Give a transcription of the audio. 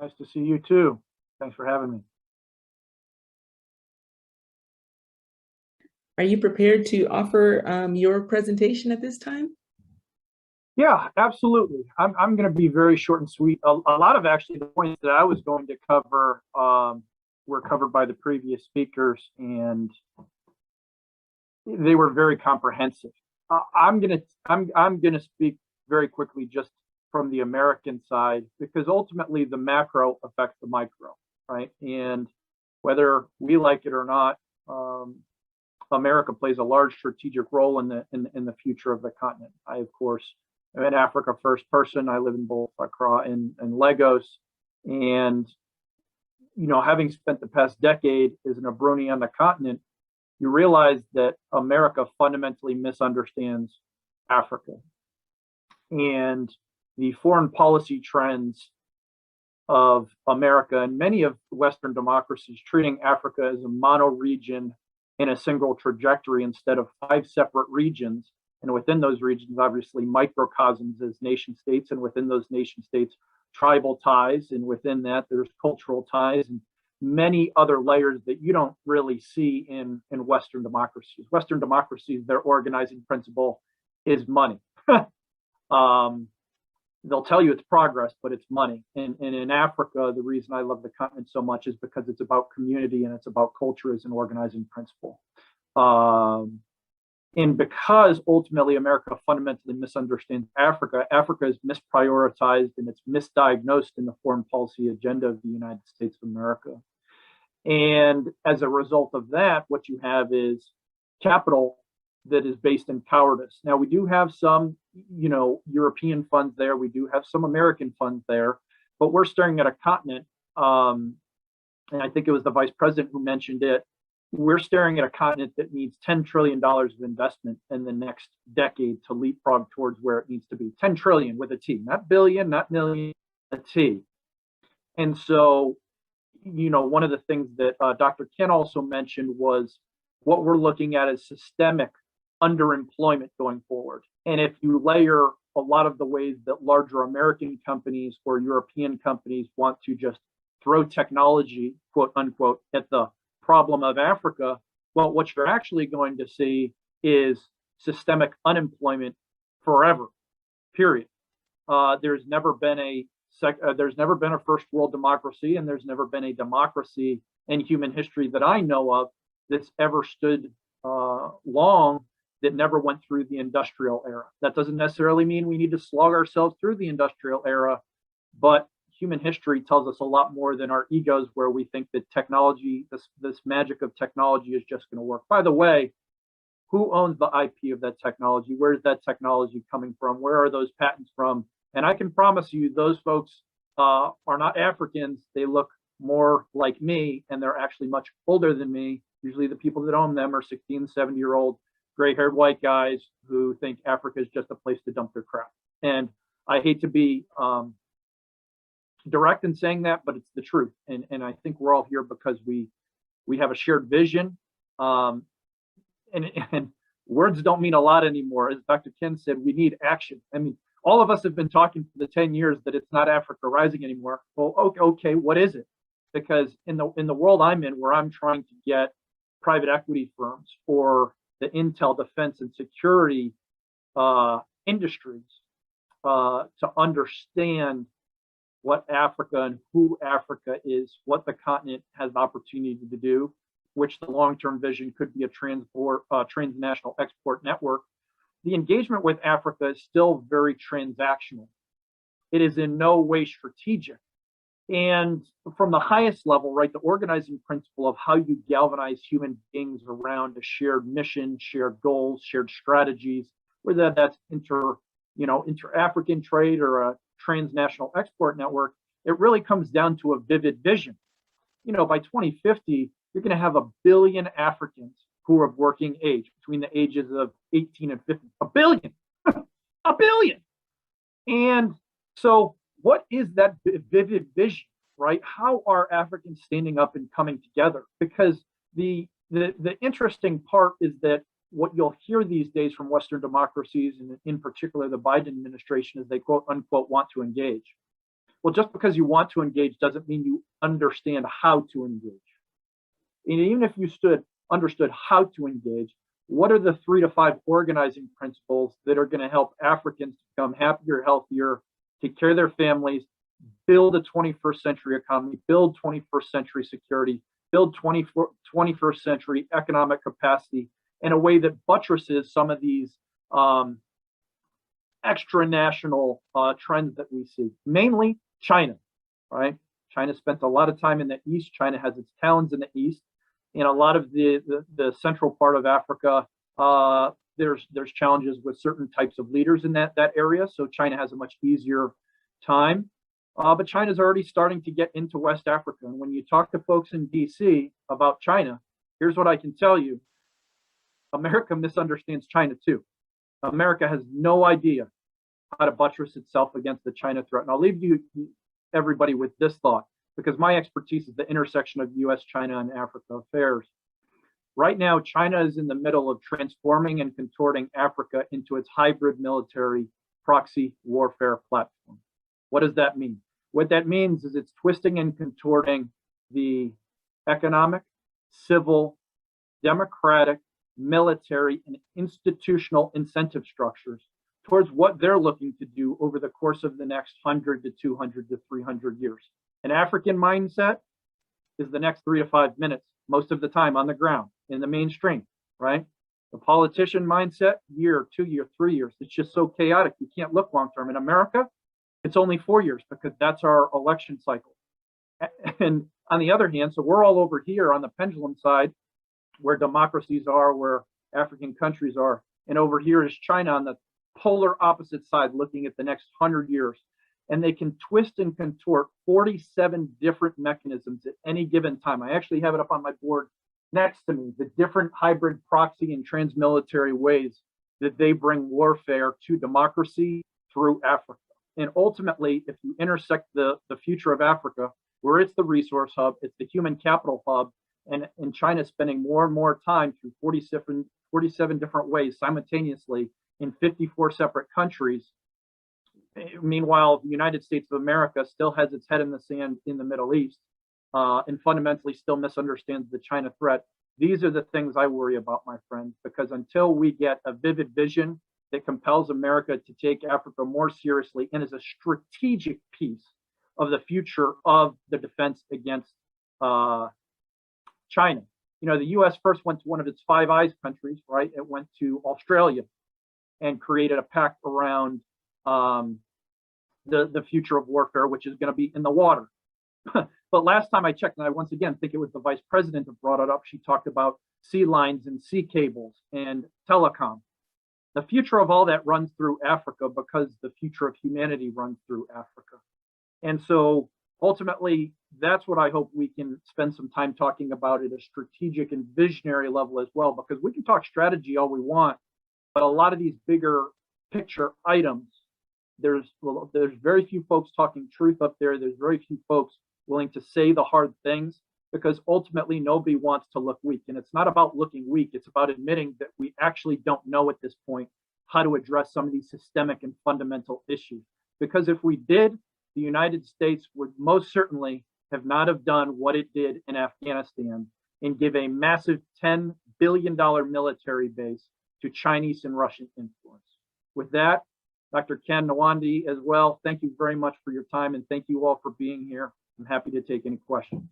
Nice to see you too. Thanks for having me. Are you prepared to offer your presentation at this time? Yeah, absolutely. I'm going to be very short and sweet. A lot of actually the points that I was going to cover were covered by the previous speakers, and they were very comprehensive. I'm gonna speak very quickly just from the American side, because ultimately the macro affects the micro, right? And whether we like it or not, America plays a large strategic role in the future of the continent. I, of course, am an Africa first person. I live in both Accra and Lagos, and having spent the past decade as an Abroni on the continent, you realize that America fundamentally misunderstands Africa. And the foreign policy trends of America and many of Western democracies treating Africa as a mono region in a single trajectory instead of 5 separate regions. And within those regions, obviously, microcosms as nation states, and within those nation states, tribal ties. And within that, there's cultural ties and many other layers that you don't really see in Western democracies. Western democracies, their organizing principle is money. They'll tell you it's progress, but it's money. And in Africa, the reason I love the continent so much is because it's about community and it's about culture as an organizing principle. And because ultimately America fundamentally misunderstands Africa, Africa is misprioritized and it's misdiagnosed in the foreign policy agenda of the United States of America. And as a result of that, what you have is capital that is based in cowardice. Now, we do have some, European funds there. We do have some American funds there, but we're staring at a continent, and I think it was the vice president who mentioned it. We're staring at a continent that needs $10 trillion of investment in the next decade to leapfrog towards where it needs to be. 10 trillion with a T, not billion, not million, a T. And so, one of the things that Dr. Ken also mentioned was what we're looking at is systemic underemployment going forward. And if you layer a lot of the ways that larger American companies or European companies want to just throw technology, quote unquote, at the problem of Africa, well, what you're actually going to see is systemic unemployment forever, period. There's never been a first world democracy, and there's never been a democracy in human history that I know of that's ever stood long that never went through the industrial era. That doesn't necessarily mean we need to slog ourselves through the industrial era, but human history tells us a lot more than our egos, where we think that technology, this magic of technology, is just going to work. By the way, who owns the IP of that technology? Where's that technology coming from? Where are those patents from? And I can promise you those folks are not Africans. They look more like me, and they're actually much older than me. Usually the people that own them are 16, 70-year-old gray-haired white guys who think Africa is just a place to dump their crap. And I hate to be direct in saying that, but it's the truth. And I think we're all here because we have a shared vision. And words don't mean a lot anymore. As Dr. Ken said, we need action. I mean, all of us have been talking for the 10 years that it's not Africa rising anymore. Well, okay, what is it? Because in the world I'm in, where I'm trying to get private equity firms or the intel, defense, and security industries to understand what Africa and who Africa is, what the continent has the opportunity to do, which the long-term vision could be a transnational export network. The engagement with Africa is still very transactional. It is in no way strategic. And from the highest level, right, the organizing principle of how you galvanize human beings around a shared mission, shared goals, shared strategies, whether that's inter-African trade or a transnational export network, it really comes down to a vivid vision. By 2050, you're going to have 1 billion Africans who are of working age, between the ages of 18 and 50. 1 billion. 1 billion. And so what is that vivid vision, right? How are Africans standing up and coming together? Because the interesting part is that what you'll hear these days from Western democracies, and in particular the Biden administration, is they quote unquote want to engage. Well, just because you want to engage doesn't mean you understand how to engage. And even if you understood how to engage, what are the 3 to 5 organizing principles that are going to help Africans become happier, healthier, take care of their families, build a 21st century economy, build 21st century security, build 21st century economic capacity in a way that buttresses some of these extra national trends that we see, mainly China, right? China spent a lot of time in the East. China has its talons in the East. In a lot of the central part of Africa, there's challenges with certain types of leaders in that area. So China has a much easier time. But China's already starting to get into West Africa. And when you talk to folks in DC about China, here's what I can tell you. America misunderstands China too. America has no idea how to buttress itself against the China threat. And I'll leave everybody with this thought, because my expertise is the intersection of US, China, and Africa affairs. Right now, China is in the middle of transforming and contorting Africa into its hybrid military proxy warfare platform. What does that mean? What that means is it's twisting and contorting the economic, civil, democratic, military, and institutional incentive structures towards what they're looking to do over the course of the next 100 to 200 to 300 years. An African mindset is the next 3 to 5 minutes, most of the time on the ground, in the mainstream, right? The politician mindset, year, 2 year, 3 years, it's just so chaotic. You can't look long term. In America, it's only 4 years because that's our election cycle. And on the other hand, so we're all over here on the pendulum side, where democracies are, where African countries are. And over here is China on the polar opposite side, looking at the next 100 years. And they can twist and contort 47 different mechanisms at any given time. I actually have it up on my board next to me, the different hybrid proxy and transmilitary ways that they bring warfare to democracy through Africa. And ultimately, if you intersect the future of Africa, where it's the resource hub, it's the human capital hub, and China spending more and more time through 47 different ways simultaneously in 54 separate countries. Meanwhile, the United States of America still has its head in the sand in the Middle East and fundamentally still misunderstands the China threat. These are the things I worry about, my friend, because until we get a vivid vision that compels America to take Africa more seriously and as a strategic piece of the future of the defense against China. You know, the US first went to one of its Five Eyes countries, right? It went to Australia and created a pact around the future of warfare, which is going to be in the water. But last time I checked, and I once again think it was the vice president that brought it up, she talked about sea lines and sea cables and telecom. The future of all that runs through Africa because the future of humanity runs through Africa. And so ultimately, that's what I hope we can spend some time talking about at a strategic and visionary level as well, because we can talk strategy all we want, but a lot of these bigger picture items, there's very few folks talking truth up there. There's very few folks willing to say the hard things, because ultimately nobody wants to look weak. And it's not about looking weak. It's about admitting that we actually don't know at this point how to address some of these systemic and fundamental issues. Because if we did, the United States would most certainly have not have done what it did in Afghanistan and give a massive $10 billion military base to Chinese and Russian influence. With that, Dr. Ken Nwandi as well, thank you very much for your time, and thank you all for being here. I'm happy to take any questions.